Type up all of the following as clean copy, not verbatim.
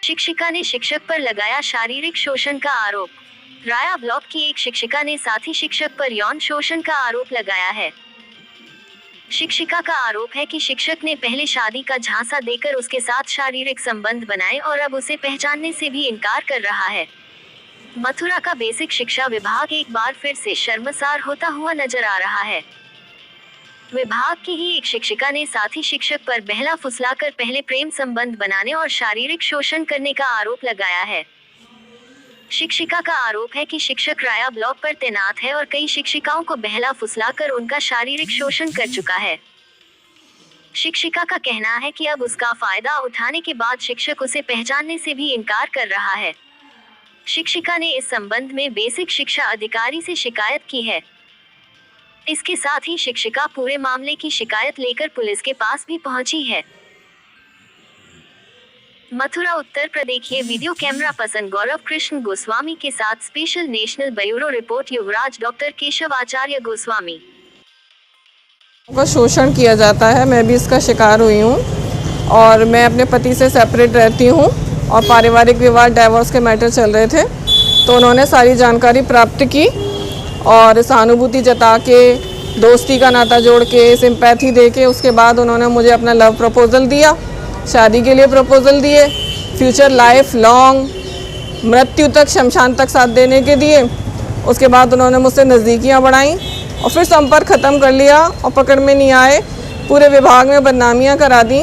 शिक्षिका ने शिक्षक पर लगाया शारीरिक शोषण का आरोप। राया ब्लॉक की एक शिक्षिका ने साथी शिक्षक पर यौन शोषण का आरोप लगाया है। शिक्षिका का आरोप है कि शिक्षक ने पहले शादी का झांसा देकर उसके साथ शारीरिक संबंध बनाए और अब उसे पहचानने से भी इनकार कर रहा है। मथुरा का बेसिक शिक्षा विभाग एक बार फिर से शर्मसार होता हुआ नजर आ रहा है। विभाग की ही एक शिक्षिका ने साथी शिक्षक पर बहला फुसलाकर पहले प्रेम संबंध बनाने और शारीरिक शोषण करने का आरोप लगाया है। शिक्षिका का आरोप है कि शिक्षक राया ब्लॉक पर तैनात है और कई शिक्षिकाओं को बहला फुसलाकर उनका शारीरिक शोषण कर चुका है। शिक्षिका का कहना है कि अब उसका फायदा उठाने के बाद शिक्षक उसे पहचानने से भी इनकार कर रहा है। शिक्षिका ने इस संबंध में बेसिक शिक्षा अधिकारी से शिकायत की है। इसके साथ ही शिक्षिका पूरे मामले की शिकायत लेकर पुलिस के पास भी पहुंची है। मथुरा उत्तर प्रदेश। ये video camera person Gaurav Krishna Goswami के साथ स्पेशल नेशनल ब्यूरो रिपोर्ट युवराज डॉक्टर केशव आचार्य गोस्वामी। को शोषण किया जाता है, मैं भी इसका शिकार हुई हूँ और मैं अपने पति से सेपरेट रहती हूँ और पारिवारिक विवाद डाइवोर्स के मैटर चल रहे थे, तो उन्होंने सारी जानकारी प्राप्त की और सहानुभूति जता के, दोस्ती का नाता जोड़ के, सिंपैथी दे के उसके बाद उन्होंने मुझे अपना लव प्रपोज़ल दिया, शादी के लिए प्रपोज़ल दिए, फ्यूचर लाइफ लॉन्ग मृत्यु तक शमशान तक साथ देने के दिए। उसके बाद उन्होंने मुझसे नज़दीकियाँ बढ़ाई और फिर संपर्क ख़त्म कर लिया और पकड़ में नहीं आए, पूरे विभाग में बदनामियाँ करा दी।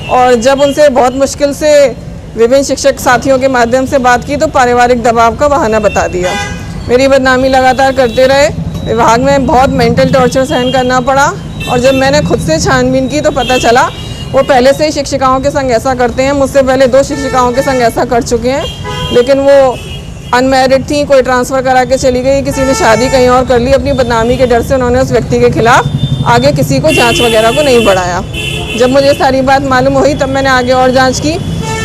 और जब उनसे बहुत मुश्किल से विभिन्न शिक्षक साथियों के माध्यम से बात की तो पारिवारिक दबाव का बहाना बता दिया। मेरी बदनामी लगातार करते रहे, विभाग में बहुत मेंटल टॉर्चर सहन करना पड़ा और जब मैंने खुद से छानबीन की तो पता चला वो पहले से ही शिक्षिकाओं के संग ऐसा करते हैं। मुझसे पहले 2 शिक्षिकाओं के संग ऐसा कर चुके हैं, लेकिन वो अनमैरिड थी, कोई ट्रांसफ़र करा के चली गई, किसी ने शादी कहीं और कर ली। अपनी बदनामी के डर से उन्होंने उस व्यक्ति के खिलाफ आगे किसी को जांच वगैरह को नहीं बढ़ाया। जब मुझे सारी बात मालूम हुई तब मैंने आगे और जांच की,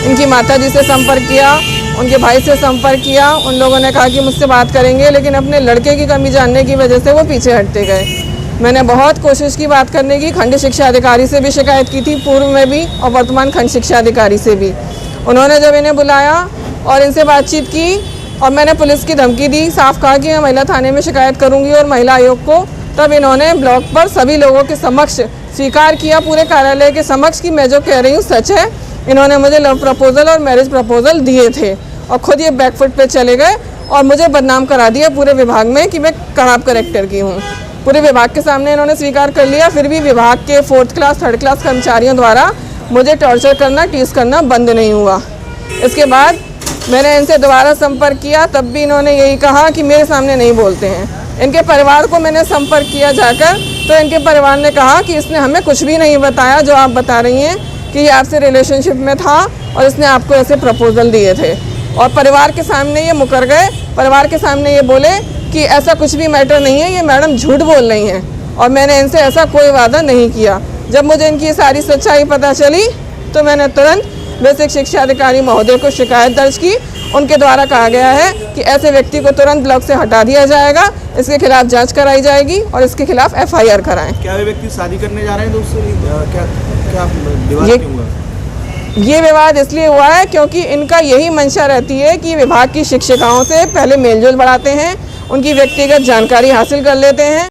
इनकी माताजी से संपर्क किया, उनके भाई से संपर्क किया। उन लोगों ने कहा कि मुझसे बात करेंगे, लेकिन अपने लड़के की कमी जानने की वजह से वो पीछे हटते गए। मैंने बहुत कोशिश की बात करने की, खंड शिक्षा अधिकारी से भी शिकायत की थी, पूर्व में भी और वर्तमान खंड शिक्षा अधिकारी से भी। उन्होंने जब इन्हें बुलाया और इनसे बातचीत की और मैंने पुलिस की धमकी दी, साफ कहा कि मैं महिला थाने में शिकायत करूंगी और महिला आयोग को, तब इन्होंने ब्लॉक पर सभी लोगों के समक्ष स्वीकार किया, पूरे कार्यालय के समक्ष, कि मैं जो कह रही हूँ सच है। इन्होंने मुझे लव प्रपोज़ल और मैरिज प्रपोज़ल दिए थे और ख़ुद ये बैकफुट पे चले गए और मुझे बदनाम करा दिया पूरे विभाग में कि मैं खराब कैरेक्टर की हूँ। पूरे विभाग के सामने इन्होंने स्वीकार कर लिया, फिर भी विभाग के 4th क्लास 3rd क्लास कर्मचारियों द्वारा मुझे टॉर्चर करना, टीज करना बंद नहीं हुआ। इसके बाद मैंने इनसे दोबारा संपर्क किया, तब भी इन्होंने यही कहा कि मेरे सामने नहीं बोलते हैं। इनके परिवार को मैंने संपर्क किया जाकर, तो इनके परिवार ने कहा कि इसने हमें कुछ भी नहीं बताया जो आप बता रही हैं कि ये आपसे रिलेशनशिप में था और इसने आपको ऐसे प्रपोज़ल दिए थे। और परिवार के सामने ये मुकर गए, परिवार के सामने ये बोले कि ऐसा कुछ भी मैटर नहीं है, ये मैडम झूठ बोल रही हैं और मैंने इनसे ऐसा कोई वादा नहीं किया। जब मुझे इनकी सारी सच्चाई पता चली तो मैंने तुरंत बेसिक शिक्षा अधिकारी महोदय को शिकायत दर्ज की। उनके द्वारा कहा गया है कि ऐसे व्यक्ति को तुरंत ब्लॉक से हटा दिया जाएगा, इसके खिलाफ जांच कराई जाएगी और इसके खिलाफ FIR कराएं। क्या वे व्यक्ति शादी करने जा रहे हैं तो उससे क्या विवाद क्यों हुआ? ये विवाद इसलिए हुआ है क्योंकि इनका यही मंशा रहती है कि विभाग की शिक्षिकाओं से पहले मेलजोल बढ़ाते हैं, उनकी व्यक्तिगत जानकारी हासिल कर लेते हैं।